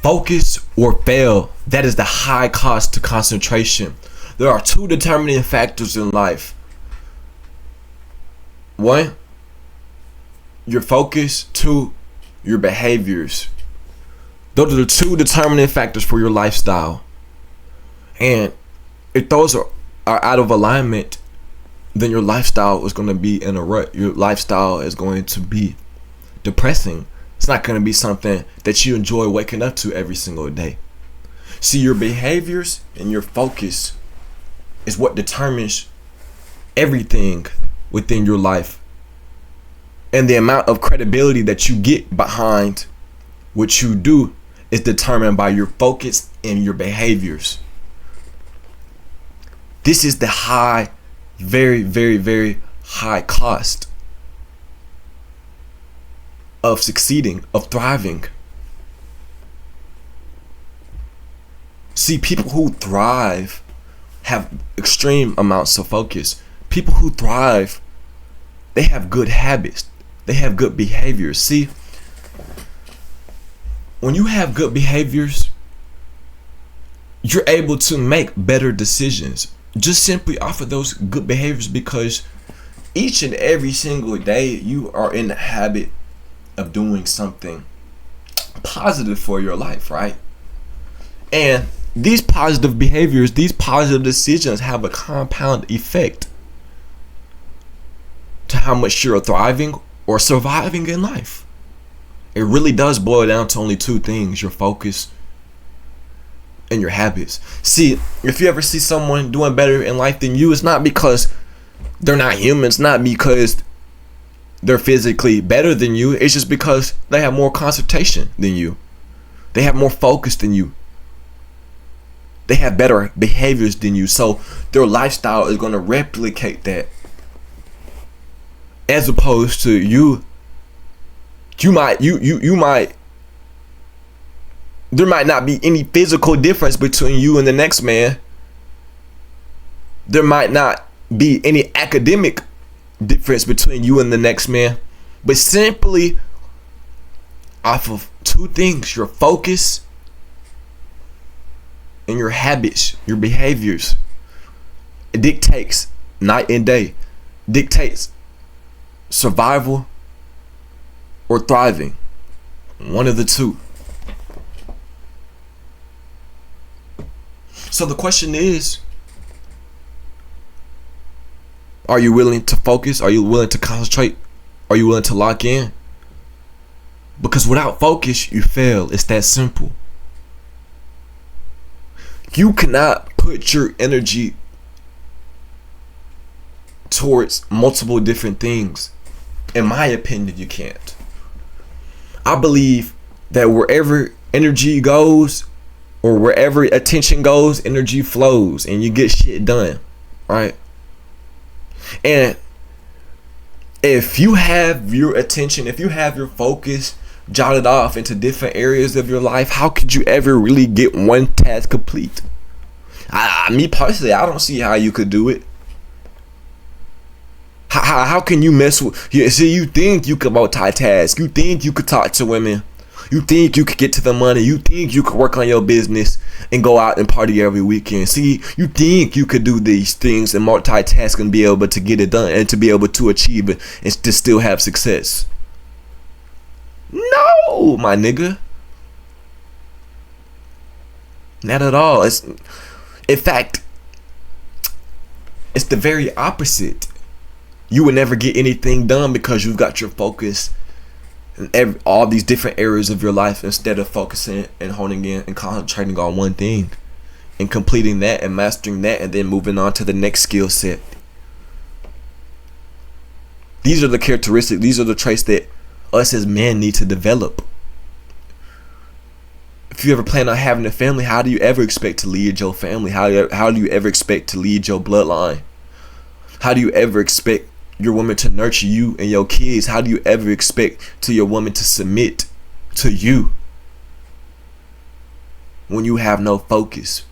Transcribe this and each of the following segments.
Focus or fail. That is the high cost to concentration. There are two determining factors in life. One, your focus. Two, your behaviors. Those are the two determining factors for your lifestyle. And if those are out of alignment, then your lifestyle is going to be in a rut. Your lifestyle is going to be depressing. It's not going to be something that you enjoy waking up to every single day. See, your behaviors and your focus is what determines everything within your life. And the amount of credibility that you get behind what you do is determined by your focus and your behaviors. This is the high, very, very, very high cost of succeeding, of thriving. See, people who thrive have extreme amounts of focus. People who thrive, they have good habits. They have good behaviors. See, when you have good behaviors, you're able to make better decisions just simply off of those good behaviors, because each and every single day you are in the habit of doing something positive for your life, right? And these positive behaviors, these positive decisions have a compound effect to how much you're thriving or surviving in life. It really does boil down to only two things: your focus and your habits. See, if you ever see someone doing better in life than you, it's not because they're not human. It's not because they're physically better than you. It's just because they have more concentration than you. They have more focus than you. They have better behaviors than you. So their lifestyle is going to replicate that. As opposed to you might there might not be any physical difference between you and the next man. There might not be any academic difference between you and the next man, but simply off of two things: your focus and your habits, your behaviors. It dictates night and day, dictates survival or thriving. One of the two. So the question is, are you willing to focus? Are you willing to concentrate? Are you willing to lock in? Because without focus, you fail. It's that simple. You cannot put your energy towards multiple different things. In my opinion, you can't. I believe that wherever energy goes, or wherever attention goes, energy flows and you get shit done, right? And if you have your attention, if you have your focus jotted off into different areas of your life, how could you ever really get one task complete? Me personally, I don't see how you could do it. How can you mess with? See, you think you could multitask. You think you could talk to women. You think you could get to the money. You think you could work on your business and go out and party every weekend. See, you think you could do these things and multitask and be able to get it done and to be able to achieve it and to still have success. No, my nigga. Not at all. In fact, it's the very opposite. You will never get anything done because you've got your focus in all these different areas of your life instead of focusing and honing in and concentrating on one thing and completing that and mastering that and then moving on to the next skill set. These are the characteristics, these are the traits that us as men need to develop. If you ever plan on having a family, how do you ever expect to lead your family? How do you ever expect to lead your bloodline? How do you ever expect your woman to nurture you and your kids? How do you ever expect to your woman to submit to you when you have no focus?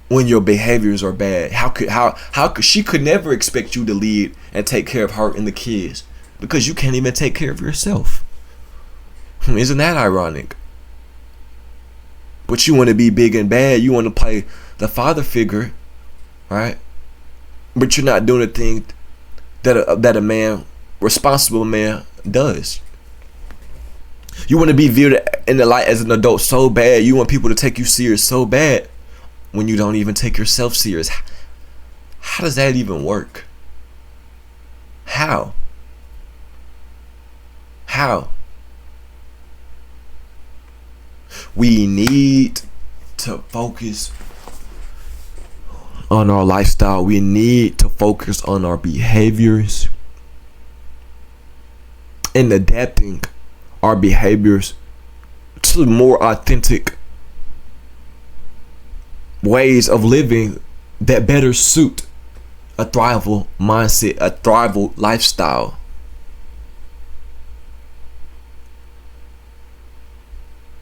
When your behaviors are bad, how could she could never expect you to lead and take care of her and the kids because you can't even take care of yourself? Isn't that ironic? But you want to be big and bad. You want to play the father figure, right? But you're not doing the thing that a man, responsible man, does. You want to be viewed in the light as an adult so bad. You want people to take you serious so bad when you don't even take yourself serious. How does that even work? How? We need to focus on our lifestyle. We need to focus on our behaviors and adapting our behaviors to more authentic ways of living that better suit a thrivable mindset, a thrivable lifestyle.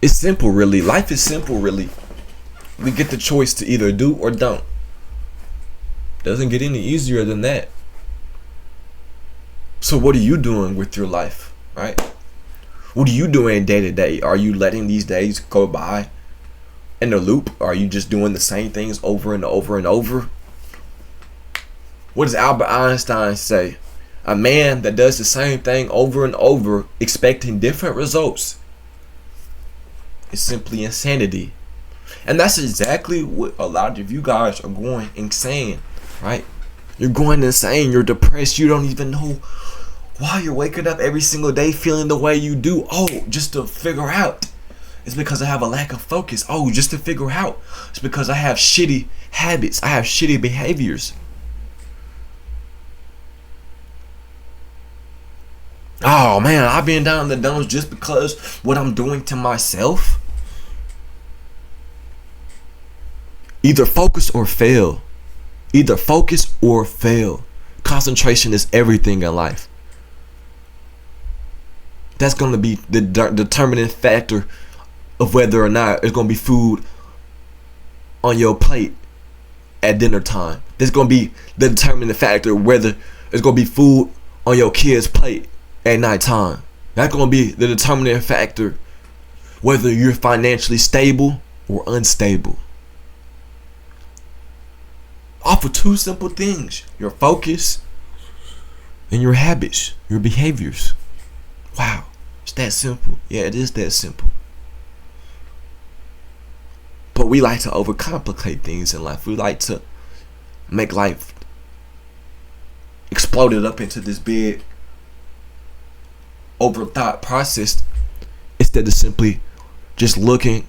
It's simple, really. Life is simple, really. We get the choice to either do or don't. Doesn't get any easier than that. So what are you doing with your life, right? What are you doing day to day? Are you letting these days go by in a loop? Are you just doing the same things over and over and over? What does Albert Einstein say? A man that does the same thing over and over, expecting different results, is simply insanity. And that's exactly what a lot of you guys are going insane, right? You're going insane. You're depressed. You don't even know why you're waking up every single day feeling the way you do. Oh, just to figure out. It's because I have a lack of focus. Oh, just to figure out. It's because I have shitty habits. I have shitty behaviors. Oh man, I've been down in the dumps just because what I'm doing to myself. Either focus or fail. Either focus or fail. Concentration is everything in life. That's going to be the determining factor of whether or not there's going to be food on your plate at dinner time. There's going to be the determining factor whether there's going to be food on your kid's plate at nighttime. That's going to be the determining factor whether you're financially stable or unstable. Off of two simple things: your focus and your habits, your behaviors. Wow, it's that simple. Yeah, it is that simple. But we like to overcomplicate things in life. We like to make life exploded up into this big overthought process instead of simply just looking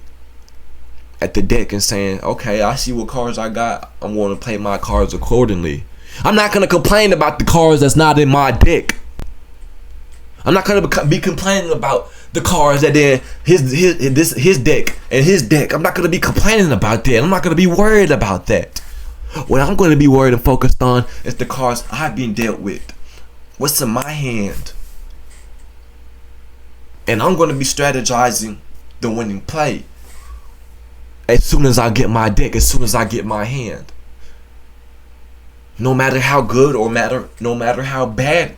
at the deck and saying, okay, I see what cards I got. I'm going to play my cards accordingly. I'm not going to complain about the cards that's not in my deck. I'm not going to be complaining about the cards that in his deck and his deck. I'm not going to be complaining about that. I'm not going to be worried about that. What I'm going to be worried and focused on is the cards I've been dealt with. What's in my hand? And I'm going to be strategizing the winning play as soon as I get my deck, as soon as I get my hand. No matter how good or no matter how bad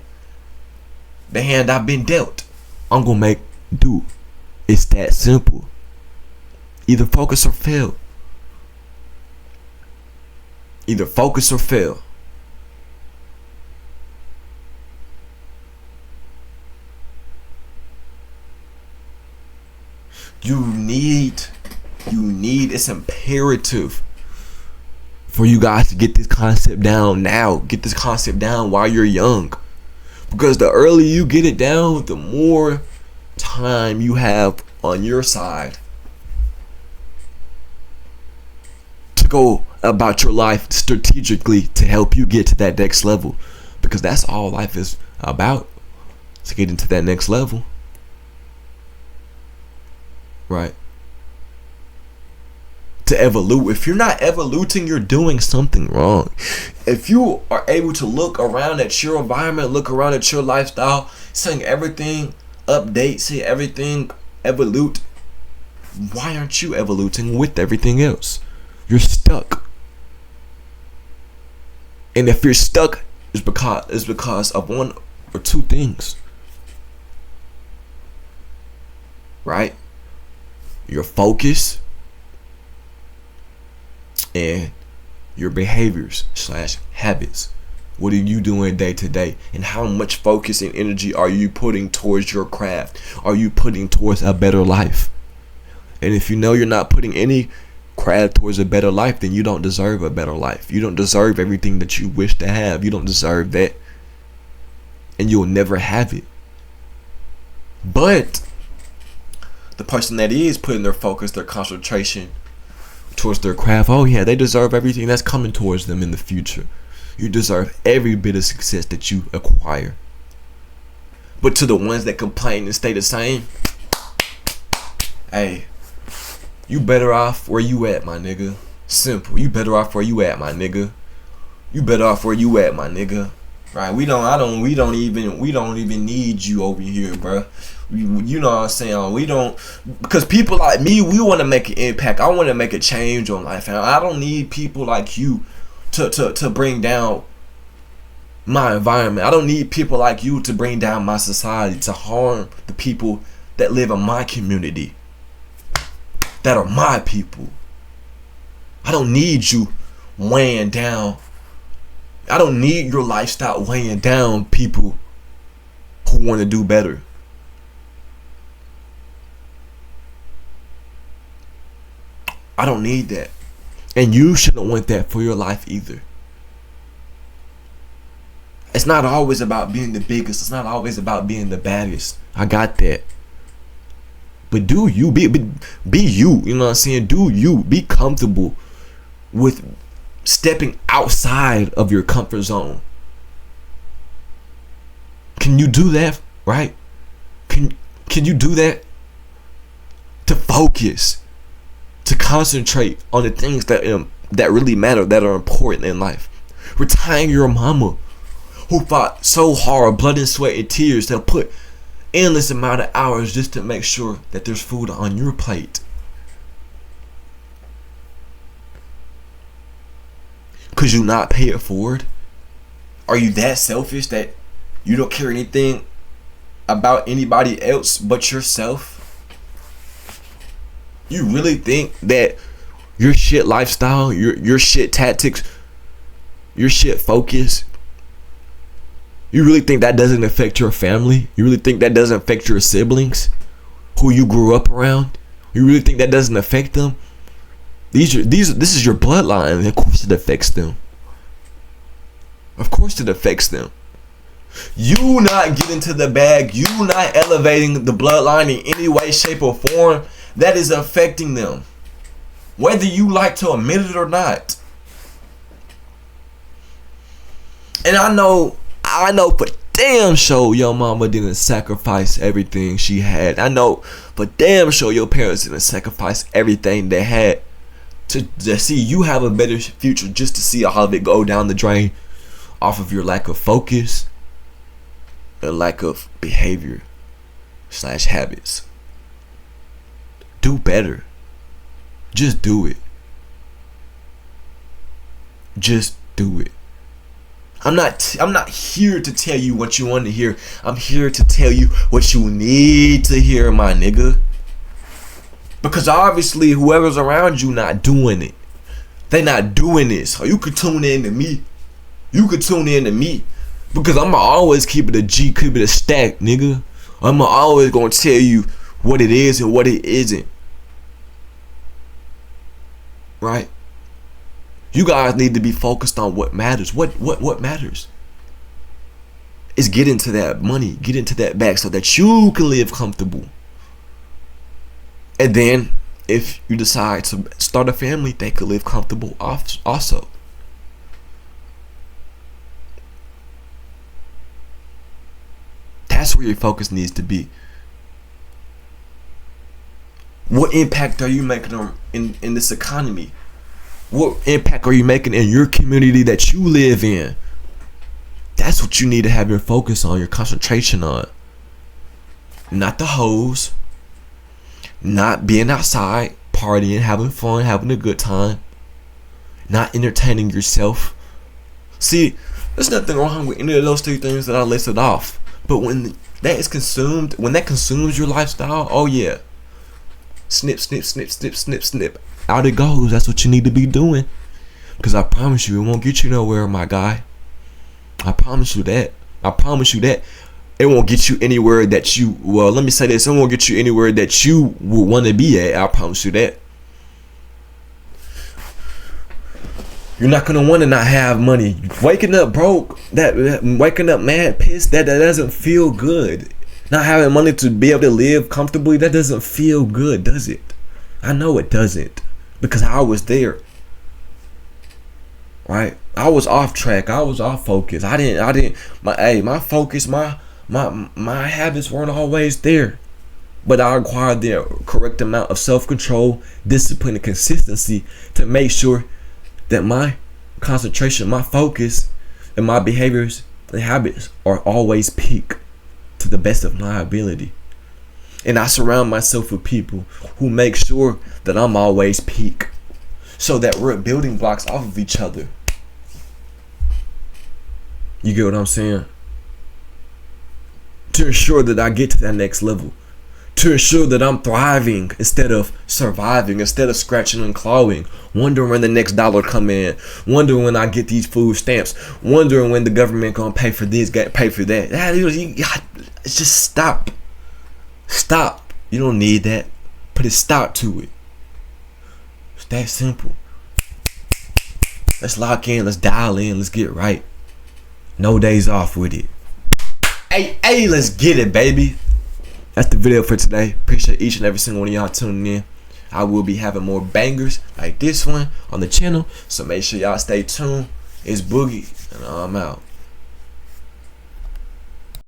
the hand I've been dealt, I'm going to make do. It's that simple. Either focus or fail. Either focus or fail. You need, it's imperative for you guys to get this concept down now. Get this concept down while you're young. Because the earlier you get it down, the more time you have on your side to go about your life strategically to help you get to that next level. Because that's all life is about, to get into that next level. Right? To evolve. If you're not evoluting, you're doing something wrong. If you are able to look around at your environment, look around at your lifestyle, seeing everything update, see everything evolve, why aren't you evoluting with everything else? You're stuck. And if you're stuck, it's because of one or two things. Right? Your focus and your behaviors / habits. What are you doing day to day? And how much focus and energy are you putting towards your craft? Are you putting towards a better life? And if you know you're not putting any craft towards a better life, then you don't deserve a better life. You don't deserve everything that you wish to have. You don't deserve that. And you'll never have it. But the person that is putting their focus, their concentration towards their craft, oh yeah, they deserve everything that's coming towards them in the future. You deserve every bit of success that you acquire. But to the ones that complain and stay the same, hey, you better off where you at, my nigga. Simple. You better off where you at, my nigga. You better off where you at, my nigga. Right? We don't even need you over here, bro. You know what I'm saying? We don't, because people like me, we want to make an impact. I want to make a change on life, and I don't need people like you to bring down my environment. I don't need people like you to bring down my society, to harm the people that live in my community, that are my people. I don't need you weighing down. I don't need your lifestyle weighing down people who want to do better. I don't need that. And you shouldn't want that for your life either. It's not always about being the biggest. It's not always about being the baddest. I got that. But do you. Be you. You know what I'm saying? Do you. Be comfortable with stepping outside of your comfort zone. Can you do that? Right? Can you do that? To focus. To concentrate on the things that really matter, that are important in life. Retiring your mama, who fought so hard, blood and sweat and tears, to put endless amount of hours just to make sure that there's food on your plate. Could you not pay it forward? Are you that selfish that you don't care anything about anybody else but yourself? You really think that your shit lifestyle, your shit tactics, your shit focus, you really think that doesn't affect your family? You really think that doesn't affect your siblings who you grew up around? You really think that doesn't affect them? This is your bloodline. Of course it affects them. Of course it affects them. You not getting to the bag, you not elevating the bloodline in any way, shape, or form, that is affecting them, whether you like to admit it or not. And I know for damn sure your mama didn't sacrifice everything she had. I know for damn sure your parents didn't sacrifice everything they had to see you have a better future, just to see all of it go down the drain off of your lack of focus and lack of behavior / habits. Do better. Just do it. Just do it. I'm not here to tell you what you want to hear. I'm here to tell you what you need to hear, my nigga. Because obviously whoever's around you not doing it. They not doing this. So you could tune in to me. You could tune in to me. Because I'ma always keep it a G, keep it a stack, nigga. I'ma always gonna tell you what it is and what it isn't. Right? You guys need to be focused on what matters. What matters is get into that money, get into that bag so that you can live comfortable. And then if you decide to start a family, they could live comfortable also. That's where your focus needs to be. What impact are you making in this economy? What impact are you making in your community that you live in? That's what you need to have your focus on, your concentration on. Not the hoes. Not being outside, partying, having fun, having a good time. Not entertaining yourself. See, there's nothing wrong with any of those three things that I listed off. But when that consumes your lifestyle, oh yeah. Snip, snip, snip, snip, snip, snip. Out it goes. That's what you need to be doing. Cause I promise you, it won't get you nowhere, my guy. I promise you that. I promise you that. It won't get you anywhere that you, well, let me say this, it won't get you anywhere that you would want to be at. I promise you that. You're not gonna want to not have money. Waking up broke, waking up mad, pissed, that doesn't feel good. Not having money to be able to live comfortably, that doesn't feel good, does it? I know it doesn't, because I was there. Right? I was off track. I was off focus. My focus, my habits weren't always there. But I acquired the correct amount of self-control, discipline, and consistency to make sure that my concentration, my focus, and my behaviors and habits are always peak to the best of my ability. And I surround myself with people who make sure that I'm always peak, so that we're building blocks off of each other. You get what I'm saying? To ensure that I get to that next level. To ensure that I'm thriving instead of surviving, instead of scratching and clawing, wondering when the next dollar come in, wondering when I get these food stamps, wondering when the government gonna pay for this, pay for that. Just stop. Stop. You don't need that. Put a stop to it. It's that simple. Let's lock in. Let's dial in. Let's get right. No days off with it. Hey, let's get it, baby. That's the video for today. Appreciate each and every single one of y'all tuning in. I will be having more bangers like this one on the channel, so make sure y'all stay tuned. It's Boogie, and I'm out.